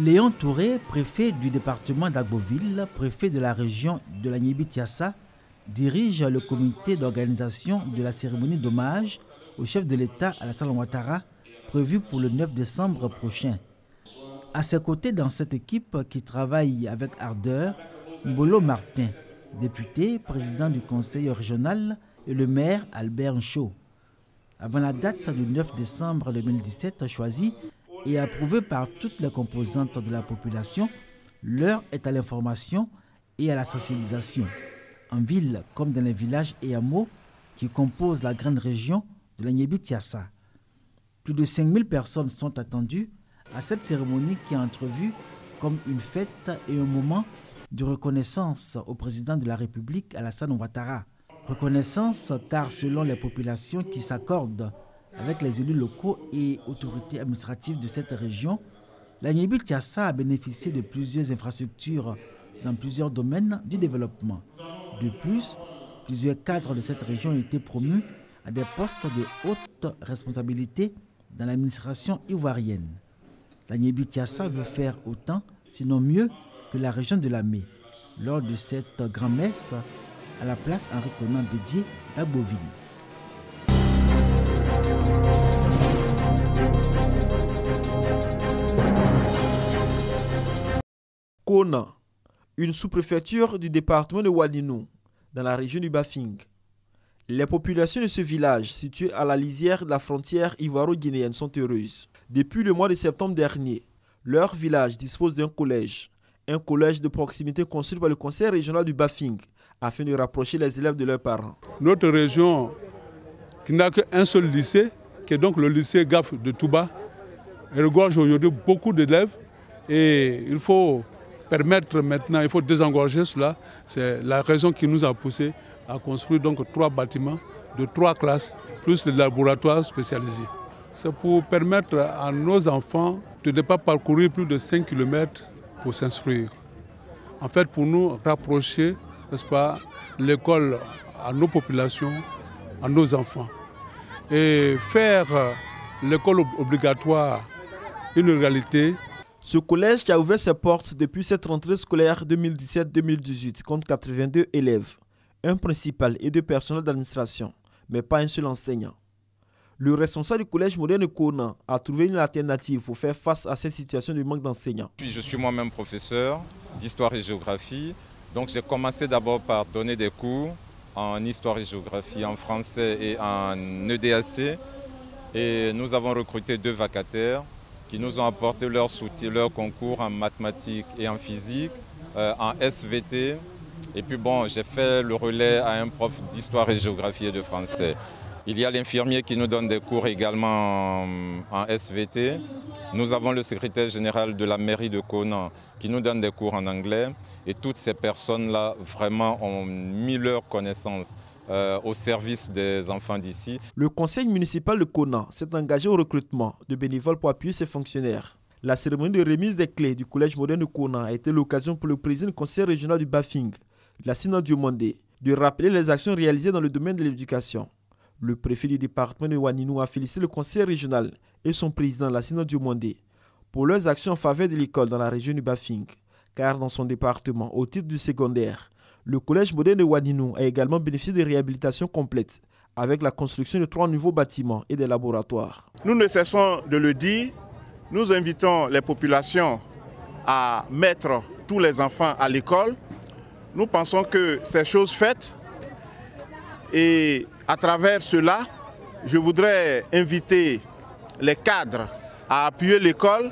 Léon Touré, préfet du département d'Agboville, préfet de la région de la Niébi-Tiassa, dirige le comité d'organisation de la cérémonie d'hommage au chef de l'État Alassane Ouattara, prévue pour le 9 décembre prochain. À ses côtés dans cette équipe qui travaille avec ardeur, Mbolo Martin, député, président du conseil régional, et le maire Albert Ncho. Avant la date du 9 décembre 2017 choisie et approuvée par toutes les composantes de la population, l'heure est à l'information et à la sensibilisation, en ville comme dans les villages et hameaux qui composent la grande région de la Niébi-Tiassa. Plus de 5000 personnes sont attendues à cette cérémonie qui est entrevue comme une fête et un moment de reconnaissance au président de la République, Alassane Ouattara. Reconnaissance car selon les populations qui s'accordent avec les élus locaux et autorités administratives de cette région, la Niébi-Tiassa a bénéficié de plusieurs infrastructures dans plusieurs domaines du développement. De plus, plusieurs cadres de cette région ont été promus à des postes de haute responsabilité dans l'administration ivoirienne. La Niébi-Tiassa veut faire autant, sinon mieux, que la région de Lamé, lors de cette grand-messe à la place Henri Konan Bédié d'Agboville. Kona, une sous-préfecture du département de Waninou, dans la région du Bafing. Les populations de ce village, situé à la lisière de la frontière ivoiro-guinéenne, sont heureuses. Depuis le mois de septembre dernier, leur village dispose d'un collège. Un collège de proximité construit par le conseil régional du Bafing, afin de rapprocher les élèves de leurs parents. Notre région, qui n'a qu'un seul lycée, qui est donc le lycée GAF de Touba, regorge aujourd'hui beaucoup d'élèves et il faut permettre maintenant, il faut désengorger cela. C'est la raison qui nous a poussé à construire donc 3 bâtiments de 3 classes, plus le laboratoire spécialisé. C'est pour permettre à nos enfants de ne pas parcourir plus de 5 km pour s'instruire. En fait, pour nous rapprocher, n'est-ce pas, l'école à nos populations, à nos enfants. Et faire l'école obligatoire une réalité. Ce collège qui a ouvert ses portes depuis cette rentrée scolaire 2017-2018 compte 82 élèves, un principal et 2 personnels d'administration, mais pas un seul enseignant. Le responsable du collège moderne de Kona a trouvé une alternative pour faire face à cette situation de manque d'enseignants. Je suis moi-même professeur d'histoire et géographie, donc j'ai commencé d'abord par donner des cours en histoire et géographie, en français et en EDAC. Et nous avons recruté 2 vacataires qui nous ont apporté leur soutien, leur concours en mathématiques et en physique, en SVT. Et puis bon, j'ai fait le relais à un prof d'histoire et géographie et de français. Il y a l'infirmier qui nous donne des cours également en SVT. Nous avons le secrétaire général de la mairie de Kona qui nous donne des cours en anglais. Et toutes ces personnes-là vraiment ont mis leurs connaissances au service des enfants d'ici. Le conseil municipal de Kona s'est engagé au recrutement de bénévoles pour appuyer ses fonctionnaires. La cérémonie de remise des clés du collège moderne de Kona a été l'occasion pour le président du conseil régional du Bafing, Lassina Diomandé, de rappeler les actions réalisées dans le domaine de l'éducation. Le préfet du département de Waninou a félicité le conseil régional et son président Lassina Diomandé pour leurs actions en faveur de l'école dans la région du Bafing, car dans son département, au titre du secondaire, le collège moderne de Waninou a également bénéficié de réhabilitations complètes avec la construction de 3 nouveaux bâtiments et des laboratoires. Nous ne cessons de le dire, nous invitons les populations à mettre tous les enfants à l'école. Nous pensons que c'est chose faite et à travers cela, je voudrais inviter les cadres à appuyer l'école,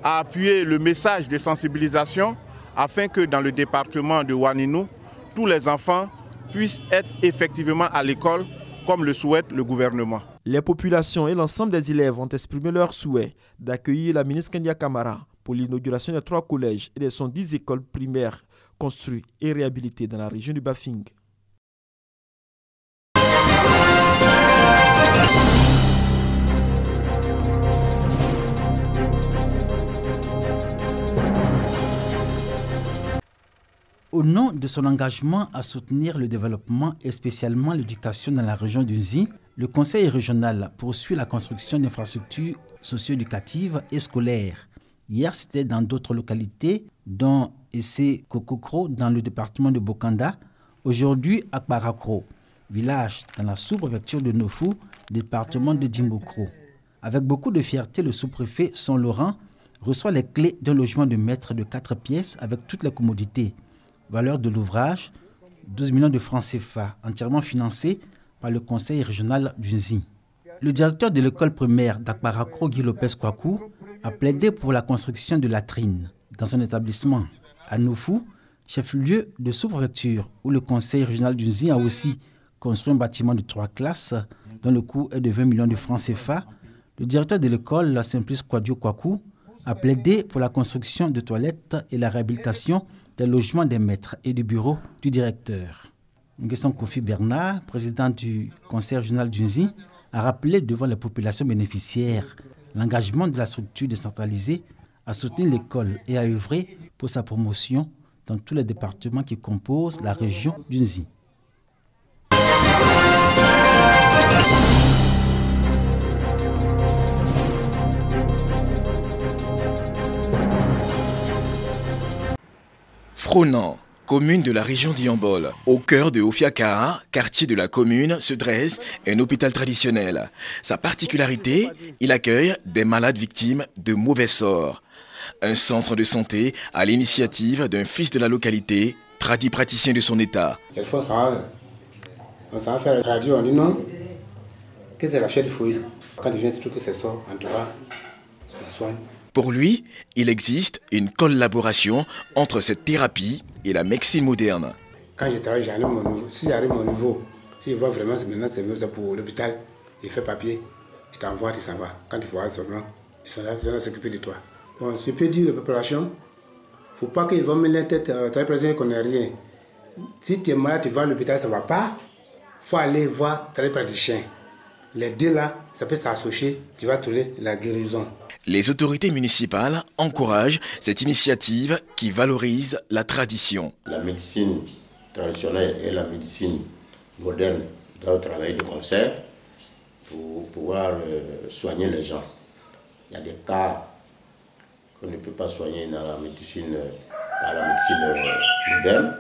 à appuyer le message de sensibilisation afin que dans le département de Waninou, tous les enfants puissent être effectivement à l'école comme le souhaite le gouvernement. Les populations et l'ensemble des élèves ont exprimé leur souhait d'accueillir la ministre Kendia Kamara pour l'inauguration des 3 collèges et des 110 écoles primaires construites et réhabilitées dans la région du Bafing. Au nom de son engagement à soutenir le développement et spécialement l'éducation dans la région du Zi, le conseil régional poursuit la construction d'infrastructures socio-éducatives et scolaires Hier, c'était dans d'autres localités, dont Essé Kokokro dans le département de Bokanda. Aujourd'hui, à Kparakro, village dans la sous-préfecture de Nofou, département de Dimbokro. Avec beaucoup de fierté, le sous-préfet Son Laurent reçoit les clés d'un logement de maître de 4 pièces avec toutes les commodités. Valeur de l'ouvrage, 12 millions de francs CFA, entièrement financé par le conseil régional d'Unzi. Le directeur de l'école primaire d'Akparakro, Guy Lopez Kwaku, a plaidé pour la construction de latrines dans son établissement. À Nofou, chef-lieu de sous-préfecture, où le conseil régional d'Unzi a aussi construit un bâtiment de 3 classes dont le coût est de 20 millions de francs CFA, le directeur de l'école, Simplice Kwadio Kwaku, a plaidé pour la construction de toilettes et la réhabilitation des logements des maîtres et du bureau du directeur. Nguesson Kofi Bernard, président du conseil régional d'Unzi, a rappelé devant les populations bénéficiaires l'engagement de la structure décentralisée à soutenir l'école et à œuvrer pour sa promotion dans tous les départements qui composent la région d'Unzi. Fronan, commune de la région d'Yambol. Au cœur de Ofiaka, quartier de la commune, se dresse un hôpital traditionnel. Sa particularité, il accueille des malades victimes de mauvais sorts. Un centre de santé à l'initiative d'un fils de la localité, praticien de son état. Des fois, on s'en va faire la radio, on dit non, que c'est la chair du fouille. Quand il vient, tu trouves que c'est ça, en tout cas, on soigne. Pour lui, il existe une collaboration entre cette thérapie et la médecine moderne. Quand je travaille, j'arrive mon niveau. Si j'arrive mon niveau, si je vois vraiment que maintenant c'est mieux pour l'hôpital, il fait papier, il t'envoie, tu s'en vas. Quand tu vois seulement, ils sont là, ils vont s'occuper de toi. Bon, je peux dire la population, il ne faut pas qu'ils vont mettre la tête, très présent qu'on n'a rien. Si tu es malade, tu vas à l'hôpital, ça ne va pas, il faut aller voir tes praticiens. Les deux là, ça peut s'associer, tu vas trouver la guérison. Les autorités municipales encouragent cette initiative qui valorise la tradition. La médecine traditionnelle et la médecine moderne doivent travailler de concert pour pouvoir soigner les gens. Il y a des cas qu'on ne peut pas soigner dans la médecine, par la médecine moderne,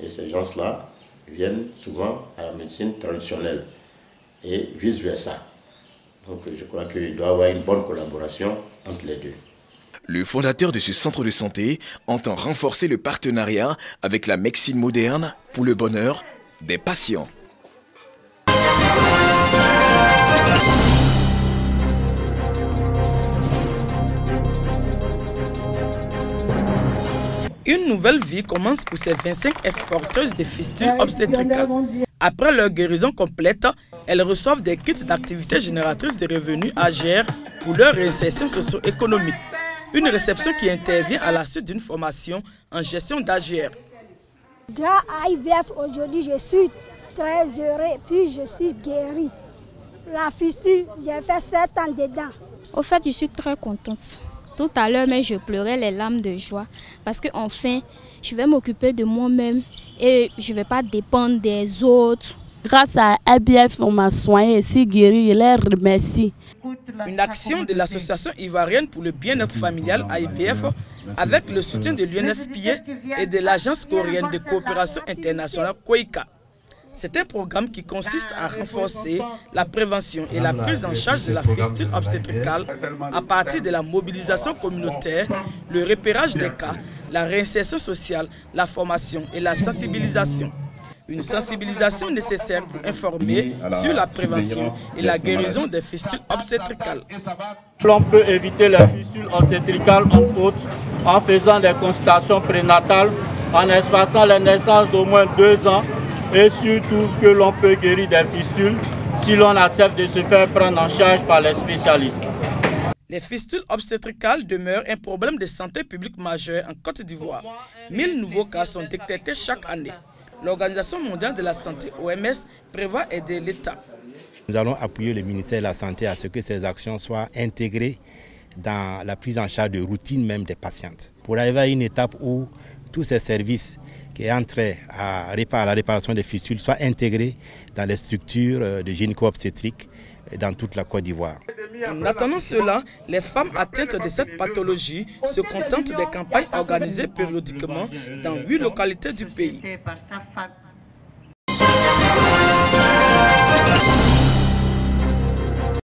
et ces gens-là viennent souvent à la médecine traditionnelle et vice-versa. Donc je crois qu'il doit y avoir une bonne collaboration entre les deux. Le fondateur de ce centre de santé entend renforcer le partenariat avec la médecine moderne pour le bonheur des patients. Une nouvelle vie commence pour ces 25 exporteuses de fistules obstétricales. Après leur guérison complète, elles reçoivent des kits d'activités génératrices de revenus AGR pour leur réinsertion socio-économique. Une réception qui intervient à la suite d'une formation en gestion d'AGR. Grâce à IBF, aujourd'hui, je suis très heureux et puis je suis guéri. La fistule, j'ai fait 7 ans dedans. Au fait, je suis très contente. Tout à l'heure, mais je pleurais les larmes de joie parce qu'enfin, je vais m'occuper de moi-même et je ne vais pas dépendre des autres. Grâce à IBF, on m'a soigné et si guéri, je les remercie. Une action de l'association ivoirienne pour le bien-être familial AIPF avec le soutien de l'UNFPA et de l'agence coréenne de coopération internationale KOICA. C'est un programme qui consiste à renforcer la prévention et la prise en charge de la fistule obstétricale à partir de la mobilisation communautaire, le repérage des cas, la réinsertion sociale, la formation et la sensibilisation. Une sensibilisation nécessaire pour informer sur la prévention et la guérison des fistules obstétricales. On peut éviter les fistules obstétricales entre autres en faisant des consultations prénatales, en espaçant les naissances d'au moins 2 ans et surtout que l'on peut guérir des fistules si l'on accepte de se faire prendre en charge par les spécialistes. Les fistules obstétricales demeurent un problème de santé publique majeur en Côte d'Ivoire. 1000 nouveaux cas sont détectés chaque année. L'Organisation mondiale de la santé, OMS, prévoit aider l'État. Nous allons appuyer le ministère de la Santé à ce que ces actions soient intégrées dans la prise en charge de routine même des patientes. Pour arriver à une étape où tous ces services qui est en trait à la réparation des fistules soit intégrée dans les structures de gynéco-obstétrique dans toute la Côte d'Ivoire. En attendant cela, les femmes atteintes de cette pathologie se contentent des campagnes organisées périodiquement dans 8 localités du pays.